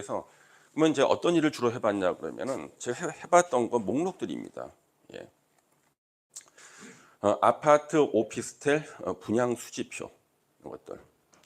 그래서 그러면 이제 어떤 일을 주로 해봤냐 그러면은 제가 해봤던 건 목록들입니다. 예. 아파트, 오피스텔 분양 수지표 이런 것들,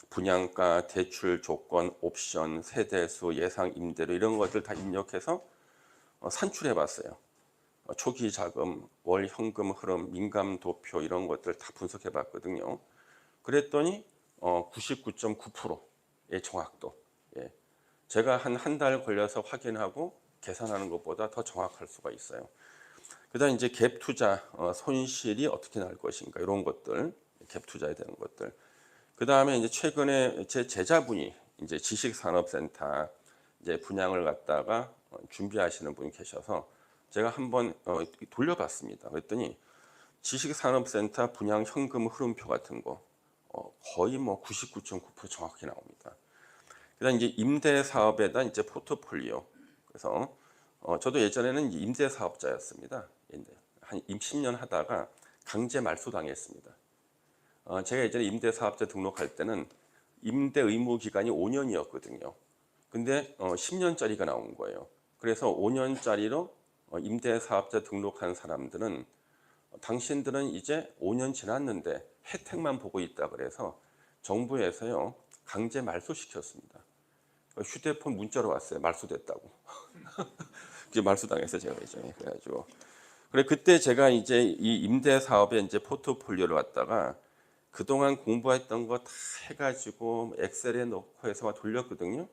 분양가, 대출 조건, 옵션, 세대수, 예상 임대료 이런 것들 다 입력해서 산출해봤어요. 초기 자금, 월 현금 흐름, 민감 도표 이런 것들 다 분석해봤거든요. 그랬더니 99.9%의 정확도. 예. 제가 한 달 걸려서 확인하고 계산하는 것보다 더 정확할 수가 있어요. 그다음 이제 갭 투자 손실이 어떻게 날 것인가 이런 것들, 갭 투자에 대한 것들. 그다음에 이제 최근에 제 제자분이 이제 지식산업센터 이제 분양을 갖다가 준비하시는 분이 계셔서 제가 한번 돌려봤습니다. 그랬더니 지식산업센터 분양 현금 흐름표 같은 거 거의 뭐 99.9% 정확히 나옵니다. 그다음 이제 임대 사업에다 이제 포트폴리오. 그래서 저도 예전에는 임대 사업자였습니다. 한 10년 하다가 강제 말소 당했습니다. 제가 예전에 임대 사업자 등록할 때는 임대 의무 기간이 5년이었거든요. 근데 10년짜리가 나온 거예요. 그래서 5년짜리로 임대 사업자 등록한 사람들은 당신들은 이제 5년 지났는데 혜택만 보고 있다 그래서 정부에서요 강제 말소시켰습니다. 휴대폰 문자로 왔어요. 말소됐다고. 이제 말소당했어요 제가 예전에. 그래가지고 그래 그때 제가 이제 이 임대 사업에 이제 포트폴리오를 갖다가 그동안 공부했던 거 다 해가지고 엑셀에 넣고 해서 돌렸거든요.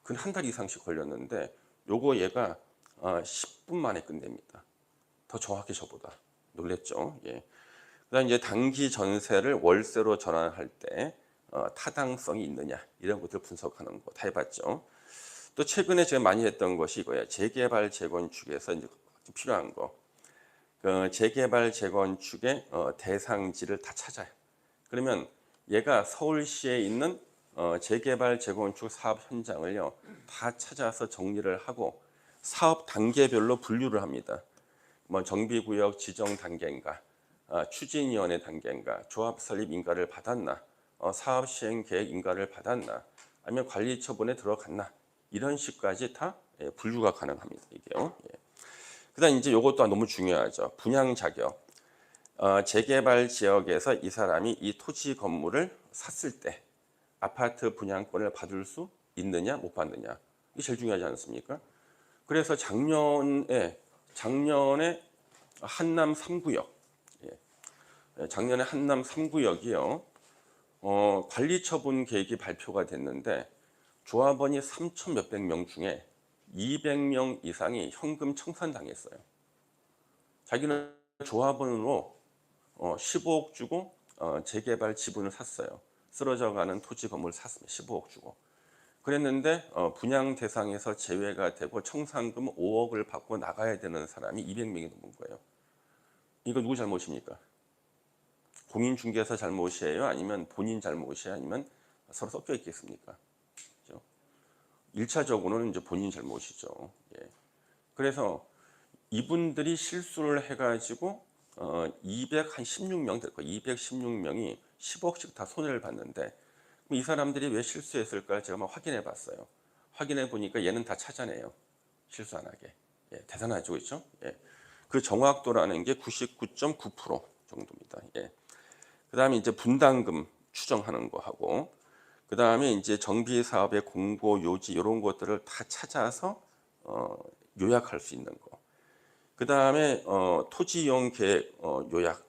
그건 한 달 이상씩 걸렸는데 요거 얘가 10분 만에 끝냅니다. 더 정확히 저보다. 놀랬죠. 예. 그다음 이제 단기 전세를 월세로 전환할 때 타당성이 있느냐 이런 것들 분석하는 거 다 해봤죠. 또 최근에 제가 많이 했던 것이 이거예요. 재개발 재건축에서 이제 필요한 거. 그 재개발 재건축의 대상지를 다 찾아요. 그러면 얘가 서울시에 있는 재개발 재건축 사업 현장을요 다 찾아서 정리를 하고 사업 단계별로 분류를 합니다. 뭐 정비구역 지정 단계인가, 추진위원회 단계인가, 조합 설립 인가를 받았나, 사업 시행 계획 인가를 받았나, 아니면 관리 처분에 들어갔나 이런 식까지 다 분류가 가능합니다. 이게요. 예. 그다음 이제 이것도 너무 중요하죠. 분양 자격. 재개발 지역에서 이 사람이 이 토지 건물을 샀을 때 아파트 분양권을 받을 수 있느냐 못 받느냐 이게 제일 중요하지 않습니까? 그래서 작년에 한남 3구역, 작년에 한남 3구역이요 관리 처분 계획이 발표가 됐는데 조합원이 3천 몇백 명 중에 200명 이상이 현금 청산당했어요. 자기는 조합원으로 15억 주고 재개발 지분을 샀어요. 쓰러져가는 토지 건물을 샀습니다. 15억 주고. 그랬는데 분양 대상에서 제외가 되고 청산금 5억을 받고 나가야 되는 사람이 200명이 넘은 거예요. 이거 누구 잘못입니까? 공인중개사 잘못이에요? 아니면 본인 잘못이에요? 아니면 서로 섞여 있겠습니까? 그렇죠? 1차적으로는 이제 본인 잘못이죠. 예. 그래서 이분들이 실수를 해가지고 216명 될 거예요. 216명이 10억씩 다 손해를 봤는데 이 사람들이 왜 실수했을까 제가 한번 확인해 봤어요. 확인해 보니까 얘는 다 찾아내요. 실수 안 하게. 예, 대단하죠, 그렇죠? 예. 그 정확도라는 게 99.9% 정도입니다. 예. 그다음에 이제 분담금 추정하는 거 하고, 그다음에 이제 정비 사업의 공고 요지 이런 것들을 다 찾아서 요약할 수 있는 거. 그다음에 토지 이용 계획 요약.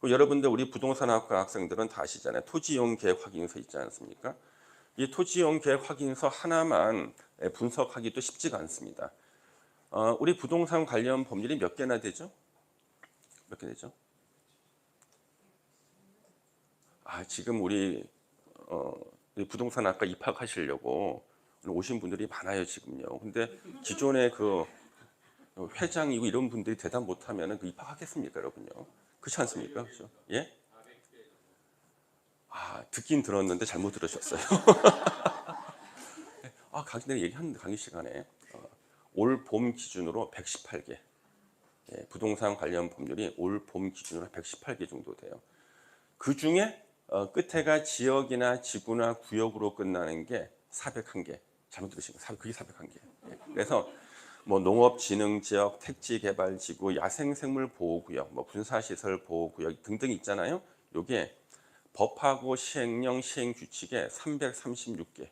여러분들 우리 부동산학과 학생들은 다 아시잖아요. 토지 이용 계획 확인서 있지 않습니까? 이 토지 이용 계획 확인서 하나만 분석하기도 쉽지가 않습니다. 우리 부동산 관련 법률이 몇 개나 되죠? 몇 개 되죠? 지금 우리 부동산학과 입학하시려고 오신 분들이 많아요 지금요. 근데 기존에 그 회장이고 이런 분들이 대답 못하면 그 입학하겠습니까, 여러분요? 그렇지 않습니까? 그렇죠? 예? 듣긴 들었는데 잘못 들으셨어요. 내가 얘기한 강의 시간에 올 봄 기준으로 118개. 예, 부동산 관련 법률이 올 봄 기준으로 118개 정도 돼요. 그 중에 끝에가 지역이나 지구나 구역으로 끝나는 게 401개. 잘못 들으신 거 그게 401개. 예. 그래서 뭐 농업진흥지역, 택지개발지구, 야생생물보호구역, 뭐 군사시설보호구역 등등 있잖아요. 요게 법하고 시행령 시행규칙에 336개,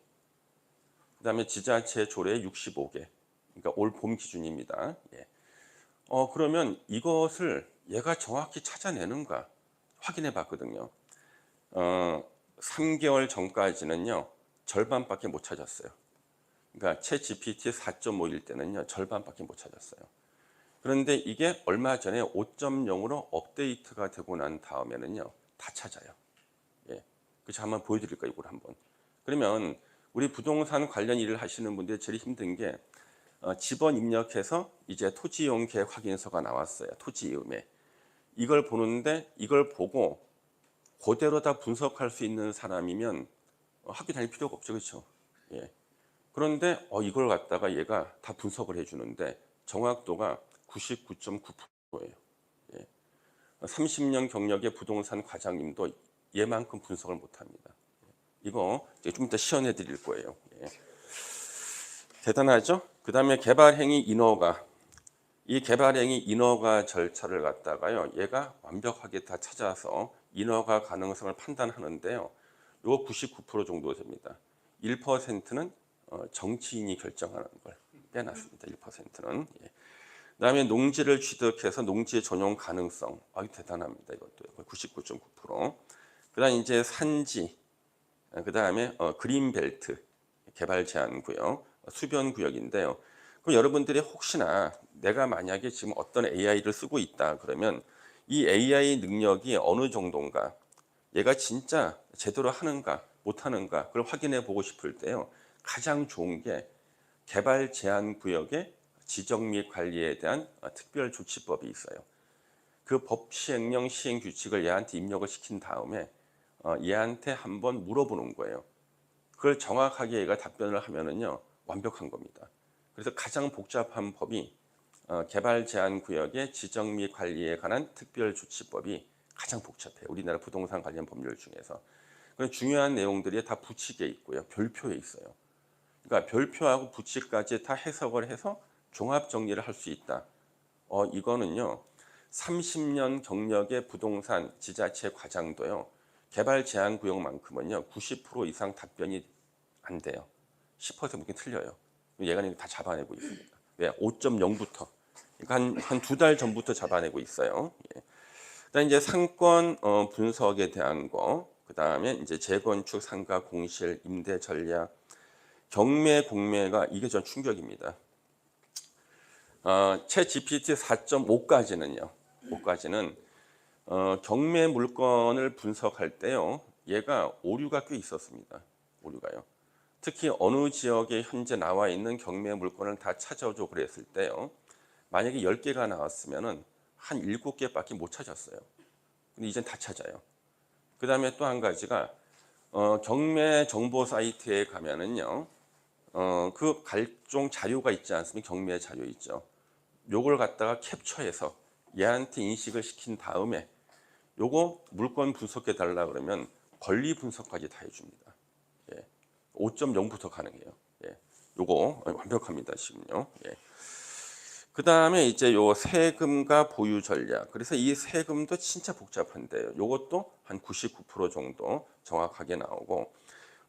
그다음에 지자체 조례 65개. 그러니까 올 봄 기준입니다. 예. 그러면 이것을 얘가 정확히 찾아내는가 확인해 봤거든요. 3개월 전까지는요 절반밖에 못 찾았어요. 그러니까 챗 GPT 4.5일 때는요 절반밖에 못 찾았어요. 그런데 이게 얼마 전에 5.0으로 업데이트가 되고 난 다음에는요 다 찾아요. 예, 그래서 한번 보여드릴까요? 이걸 한번. 그러면 우리 부동산 관련 일을 하시는 분들이 제일 힘든 게 집원 입력해서 이제 토지이용 계획 확인서가 나왔어요. 토지이음에 이걸 보는데 이걸 보고 그대로 다 분석할 수 있는 사람이면 학교 다닐 필요가 없죠, 그렇죠? 예. 그런데 이걸 갖다가 얘가 다 분석을 해주는데 정확도가 99.9%예요. 예. 30년 경력의 부동산 과장님도 얘만큼 분석을 못합니다. 이거 좀 이따 시연해 드릴 거예요. 예. 대단하죠? 그 다음에 개발행위 인허가. 이 개발행위 인허가 절차를 갖다가요 얘가 완벽하게 다 찾아서 인허가 가능성을 판단하는데요. 이거 99% 정도 됩니다. 1%는 정치인이 결정하는 걸 빼놨습니다. 1%는. 예. 그다음에 농지를 취득해서 농지 전용 가능성. 대단합니다. 이것도 99.9%. 그다음 이제 산지. 그다음에 그린벨트 개발 제한 구역, 수변 구역인데요. 그럼 여러분들이 혹시나 내가 만약에 지금 어떤 AI를 쓰고 있다 그러면 이 AI 능력이 어느 정도인가, 얘가 진짜 제대로 하는가 못하는가 그걸 확인해 보고 싶을 때요 가장 좋은 게 개발 제한 구역의 지정 및 관리에 대한 특별 조치법이 있어요. 그 법 시행령 시행 규칙을 얘한테 입력을 시킨 다음에 얘한테 한번 물어보는 거예요. 그걸 정확하게 얘가 답변을 하면은요 완벽한 겁니다. 그래서 가장 복잡한 법이 개발 제한 구역의 지정 및 관리에 관한 특별조치법이 가장 복잡해요. 우리나라 부동산 관련 법률 중에서. 그런 중요한 내용들이 다 부칙에 있고요. 별표에 있어요. 그러니까 별표하고 부칙까지 다 해석을 해서 종합 정리를 할 수 있다. 이거는요. 30년 경력의 부동산 지자체 과장도요. 개발 제한 구역만큼은요. 90% 이상 답변이 안 돼요. 10% 묻긴 틀려요. 얘가 다 잡아내고 있습니다. 왜? 5.0부터. 그러니까 한 두 달 전부터 잡아내고 있어요. 예. 그다음 이제 상권 분석에 대한 거, 그다음에 이제 재건축, 상가, 공실, 임대 전략, 경매, 공매가 이게 전 충격입니다. 챗 GPT 4.5까지는요. 5까지는 경매 물건을 분석할 때요. 얘가 오류가 꽤 있었습니다. 오류가요. 특히 어느 지역에 현재 나와 있는 경매 물건을 다 찾아줘 그랬을 때요. 만약에 10개가 나왔으면은 한 7개밖에 못 찾았어요. 근데 이젠 다 찾아요. 그 다음에 또 한 가지가 경매 정보 사이트에 가면은요. 그 각종 자료가 있지 않습니까? 경매 자료 있죠. 요걸 갖다가 캡처해서 얘한테 인식을 시킨 다음에 요거 물건 분석해 달라 그러면 권리 분석까지 다 해줍니다. 예. 5.0부터 가능해요. 예. 요거 완벽합니다, 지금요. 예. 그 다음에 이제 요 세금과 보유 전략. 그래서 이 세금도 진짜 복잡한데요. 요것도 한 99% 정도 정확하게 나오고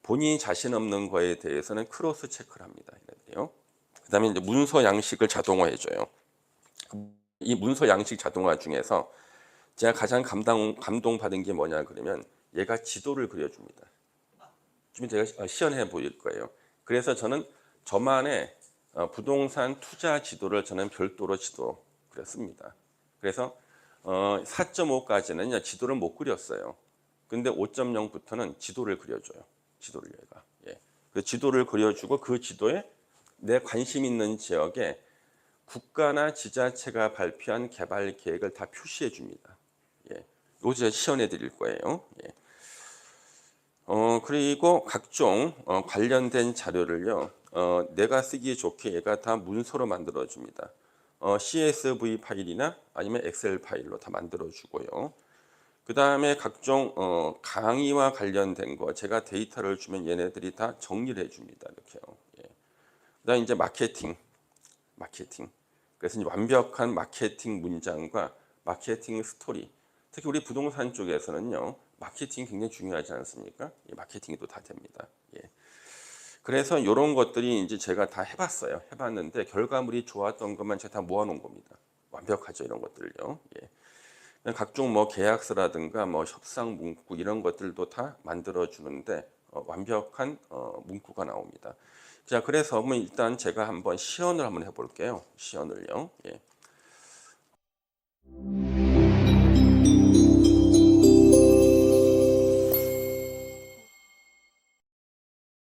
본인이 자신 없는 거에 대해서는 크로스 체크를 합니다. 얘네들이요. 그 다음에 이제 문서 양식을 자동화해줘요. 이 문서 양식 자동화 중에서 제가 가장 감동받은 게 뭐냐 그러면 얘가 지도를 그려줍니다. 좀 제가 시연해 보일 거예요. 그래서 저는 저만의 부동산 투자 지도를 저는 별도로 지도 그렸습니다. 그래서 4.5까지는 지도를 못 그렸어요. 근데 5.0부터는 지도를 그려줘요. 지도를 얘가. 예. 그 지도를 그려주고 그 지도에 내 관심 있는 지역에 국가나 지자체가 발표한 개발 계획을 다 표시해 줍니다. 예. 이거 제가 시연해 드릴 거예요. 예. 그리고 각종 관련된 자료를요. 내가 쓰기 좋게 얘가 다 문서로 만들어 줍니다. CSV 파일이나 아니면 엑셀 파일로 다 만들어 주고요. 그 다음에 각종 강의와 관련된 거 제가 데이터를 주면 얘네들이 다 정리를 해줍니다. 이렇게요. 예. 그다음 이제 마케팅. 그래서 이제 완벽한 마케팅 문장과 마케팅 스토리. 특히 우리 부동산 쪽에서는요, 마케팅이 굉장히 중요하지 않습니까? 이 마케팅이 또 다 됩니다. 예. 그래서 이런 것들이 이제 제가 다 해봤어요. 해봤는데 결과물이 좋았던 것만 제가 다 모아놓은 겁니다. 완벽하죠, 이런 것들요. 예. 각종 뭐 계약서라든가 뭐 협상 문구 이런 것들도 다 만들어 주는데 완벽한 문구가 나옵니다. 자, 그래서 뭐 일단 제가 한번 시연을 한번 해볼게요. 시연을요. 예.